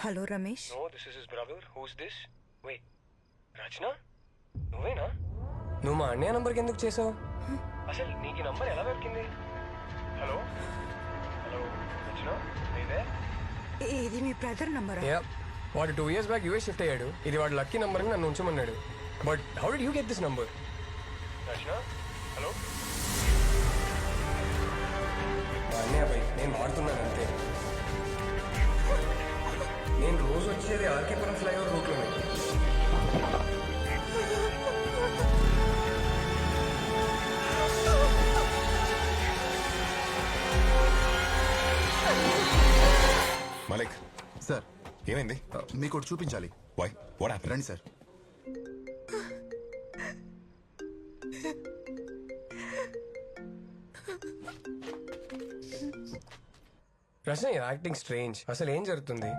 Hello Ramesh. No, this is his brother. Who's this? Wait, రచన నువ్వేనా? నువ్వు మా అన్నయ్య నంబర్కి ఎందుకు చేసావు? అసలు నీకు ఈ నంబర్ ఎలా దొరికింది? హలో హలో రచన నేనే. ఇది మీ బ్రదర్ నంబరా? వాడు 2 years బ్యాక్ యూఎస్ షిఫ్ట్ అయ్యాడు. ఇది వాడు లక్కీ నంబర్ అని నన్ను ఉంచమన్నాడు. But how did you get this number? Rachana hello. మా అన్నయ్య పై నేను వాడుతున్నాను అంతే. నేను రోజు వచ్చేది ఆర్కేపురం ఫ్లైఓవర్ రూట్లోనే. మలిక్ సార్ ఏమైంది? మీకు ఒకటి చూపించాలి. Why what happened? రండి సార్. Rachana acting strange. అసలు ఏం జరుగుతుంది?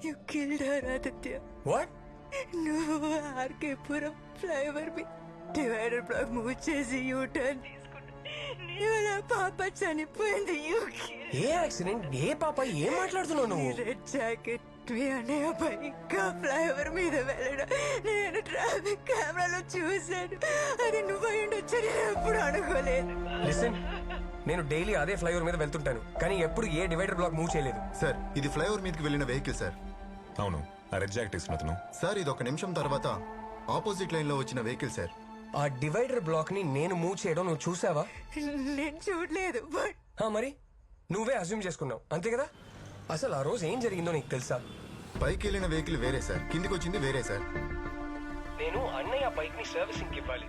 You killed her Aditya. What? నువ్వు ఆర్కేపురం ఫ్లైఓవర్ మీద డివైడర్ బ్లాక్ మూవ్ చేసి యూ టర్న్ తీసుకున్నా. నీ వల్ల పాప చనిపోయింది. You A accident? ఏ పాప? ఏం మాట్లాడుతున్నావు నువ్వు? రెడ్ జాకెట్ మీ అన్నయ్య బైక్ ఫ్లైఓవర్ మీద వెళ్ళడం నేను ట్రాఫిక్ కెమెరాలో చూశాను. అది నువ్వు అయ్యుండొచ్చు. నేను ఎప్పుడు అనుకోలేదు. లిసన్, నేను డైలీ అదే ఫ్లైఓవర్ మీద వెళ్తుంటాను, కానీ ఎప్పుడు ఏ డివైడర్ బ్లాక్ మూవ్ చేయలేదు. సార్ ఇది ఫ్లైఓవర్ మీదకి వెళ్ళిన వెహికల్ సార్. అవును, ఆ రెడ్ జాకెట్ వేసుకున్న అతను. సార్ ఇది ఒక నిమిషం తర్వాత ఆపోజిట్ లైన్ లో వచ్చిన వెహికల్ సార్. ఆ డివైడర్ బ్లాక్ ని నేను మూవ్ చేయడం నువ్వు చూసావా? నేను చూడలేదు. బట్ మరి నువ్వే అజ్యూమ్ చేసుకున్నావు అంతే కదా? అసలు ఆ రోజు ఏం జరిగిందో నీకు తెలుసా? పైకి వెళ్ళిన వెహికల్ వేరే సార్, కిందికి వచ్చింది వేరే సార్. నేను అన్నయ్య బైక్ ని సర్వీసింగ్ ఇవ్వాలి,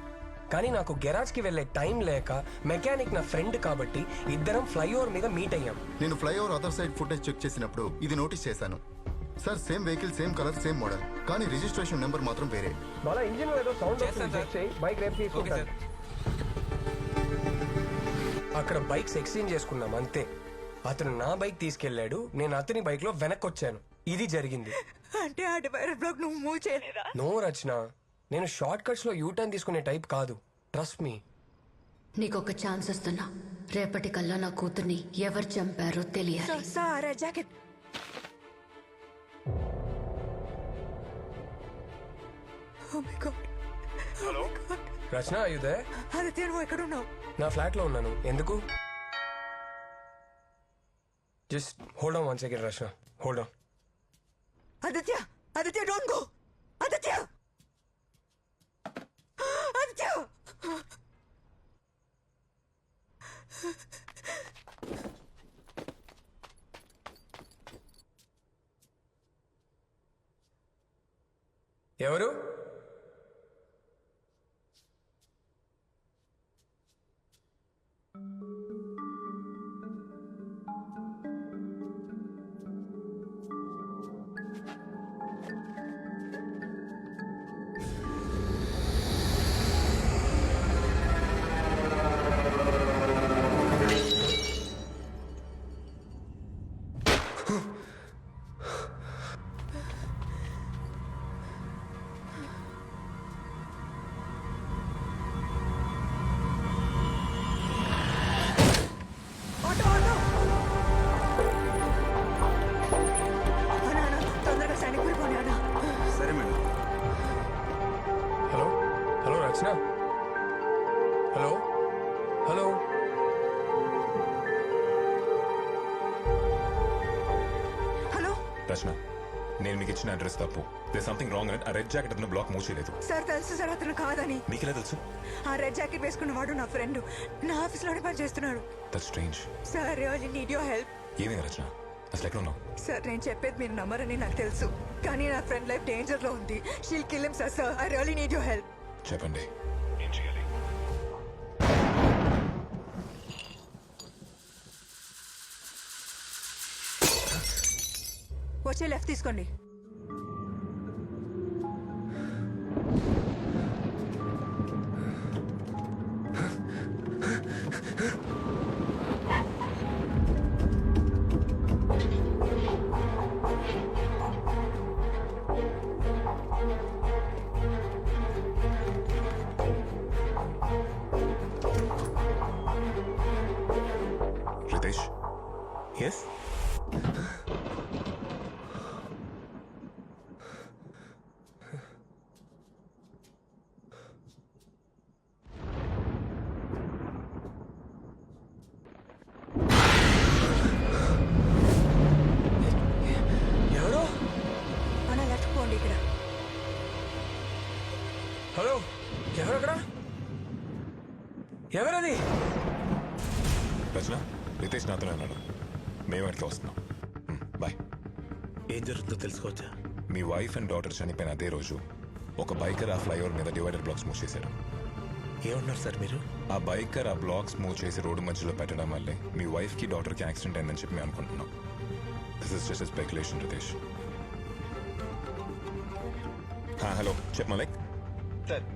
కానీ నాకు గెరాజ్ కి వెళ్లే టైం లేక మెకానిక్ నా ఫ్రెండ్ కాబట్టి ఇద్దరం ఫ్లైఓవర్ మీద మీట్ అయ్యాం. నేను flyover other side footage check చేసినప్పుడు ఇది నోటీస్ చేశాను sir. Same vehicle, same colour, same model, కానీ రిజిస్ట్రేషన్ నెంబర్ మాత్రం వేరే. బాలా ఇంజిన్ ఏదో సౌండ్ వస్తుంది, బైక్ రేపు తీసుకుంటాను. అక్కడ బైక్స్ ఎక్స్చేంజ్ చేసుకున్నాం అంతే. అతను నా బైక్ తీసుకెళ్లాడు, నేను అతని బైక్ లో వెనక్కి వచ్చాను. ఇది జరిగింది. అంటే ఆ డివైడర్ బ్లాక్ నువ్వు మూవ్ చేయలేదా? నో రచన, నేను షార్ట్ కట్స్ లో యూటర్న్ తీసుకునే టైప్ కాదు. Trust me. నీకొక ఛాన్స్ ఇస్తున్నా. రేపటికల్లా నా కూతుర్ని ఎవరు చంపారో తెలియాలి. Sir jacket. Oh my God. Hello Rachana, are you there? Aditya నువ్వు ఎక్కడ ఉన్నావు? నా ఫ్లాట్ లో ఉన్నాను. ఎందుకు? Just hold on 1 second Rachana, hold on. Aditya, Aditya don't go. Aditya, Aditya. ఎవరు? రచన, హలో హలో. హలో రచన, నేను మీకు ఇచ్చిన అడ్రస్ తప్పు. దేర్ సంథింగ్ రాంగ్ అని ఆ రెడ్ జాకెట్ అతను బ్లాక్ మూవ్ చేయలేదు. సార్ తెలుసు సార్, అతను కాదని. మీకు ఎలా తెలుసు? ఆ రెడ్ జాకెట్ వేసుకున్న వాడు నా ఫ్రెండ్, నా ఆఫీస్ లోనే పని చేస్తున్నాడు. That's strange. Sir really need your help. ఏమైంది రచన? అసలు ఎక్కడ ఉన్నావు? సార్ నేను చెప్పేది మీరు నమ్మరని నాకు తెలుసు, కానీ నా ఫ్రెండ్ లైఫ్ డేంజర్ లో ఉంది. She'll kill him sir. I really need your help. చెప్పండి, ఏం చేయాలి? వచ్చే లెఫ్ట్ తీసుకోండి. రితేష్, ఎస్ ఎవరది? రచన, రితేష్ నాతోనే ఉన్నాడు. మేము అట్లా వస్తున్నాం. బాయ్. ఏం జరుగుతుందో తెలుసుకోవచ్చా? మీ వైఫ్ అండ్ డాటర్ చనిపోయిన అదే రోజు ఒక బైకర్ ఆ ఫ్లైఓవర్ మీద డివైడర్ బ్లాక్స్ మూవ్ చేశాడు. ఏమన్నారు సార్ మీరు? ఆ బైకర్ ఆ బ్లాక్స్ మూవ్ చేసి రోడ్డు మధ్యలో పెట్టడం వల్లే మీ వైఫ్ కి డాటర్ కి యాక్సిడెంట్ అయిందని చెప్పి మేము అనుకుంటున్నాం. This is just speculation Ritesh. Hello చెప్ప మలైక్. సార్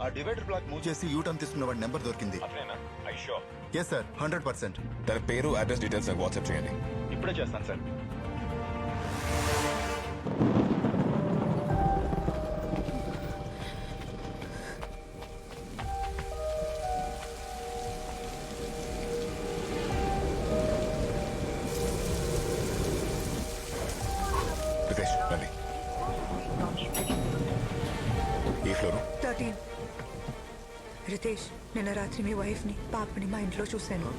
ఆ డివైడర్ బ్లాక్ మూవ్ చేసి యూటర్న్ తీసుకున్న వాడి నెంబర్ దొరికింది. Yes sir, 100%. తన పేరు అడ్రస్ డీటెయిల్స్ నాకు వాట్సాప్ చేయండి. ఇప్పుడే చేస్తాను సార్. రితేష్ రండి. ఏ ఫ్లోరు? 13. రితేష్, నిన్న రాత్రి మీ వైఫ్ని పాపని మా ఇంట్లో చూశాను.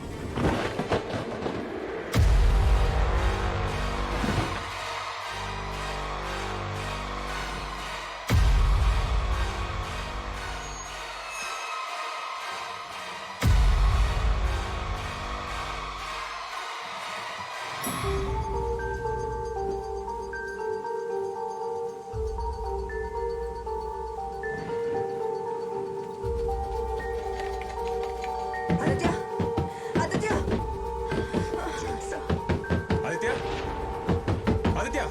Aditya, Aditya, Aditya, Aditya.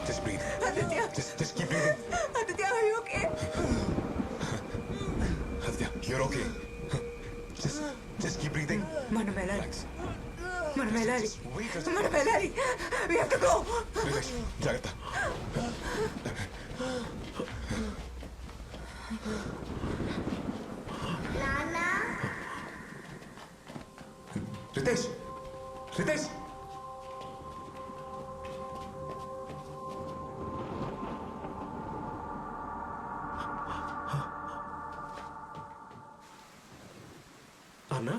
Just breathe. Aditya, Just keep breathing. Aditya, are you okay? Aditya, you're okay. Just keep breathing. మనం వెళ్ళాలి, Relax. మనం వెళ్ళాలి, Wait, మనం వెళ్ళాలి. We have to go. Relax. జాగ్రత్త. రితేష్, రితేష్. అన్నా,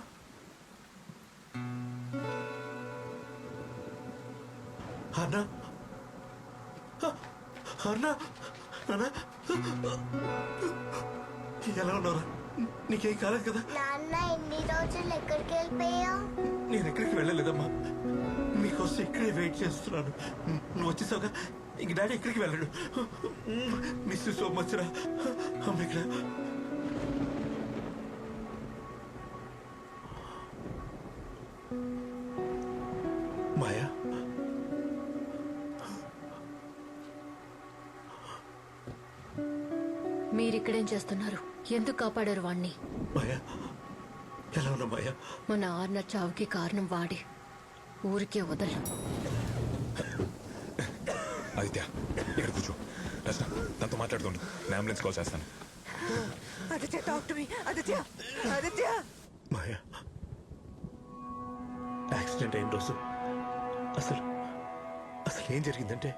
అన్నా, అన్నా, అన్నా, ఎలా ఉన్నారా? నీకేం కాలేదు కదా? నాన్న ఎన్ని రోజులు ఎక్కడికి వెళ్ళిపోయావు? నేను ఎక్కడికి వెళ్ళలేదమ్మా, మీకోసం ఇక్కడే వెయిట్ చేస్తున్నాను. నువ్వు వచ్చేసావుగా, ఇంక డాడీ ఎక్కడికి వెళ్ళాడు. మిస్ సో మచ్ రా. అమ్మ ఇక్కడ. మాయా, మీరిక్కడేం చేస్తున్నారు? ఎందుకు కాపాడారు వాణ్ణి? మాయా, ఎలా ఉన్నా మాయా? మన ఆర్న చావుకి కారణం వాడి. ఊరికే వదలు. ఆదిత్య, ఇక్కడ కూర్చో. రచన, నాతో మాట్లాడుతుండు. నేను అంబులెన్స్ కాల్ చేస్తాను. Aditya, talk to me. Aditya, Aditya. Maya, accident అయిన రోజు అసలు అసలు ఏం జరిగిందంటే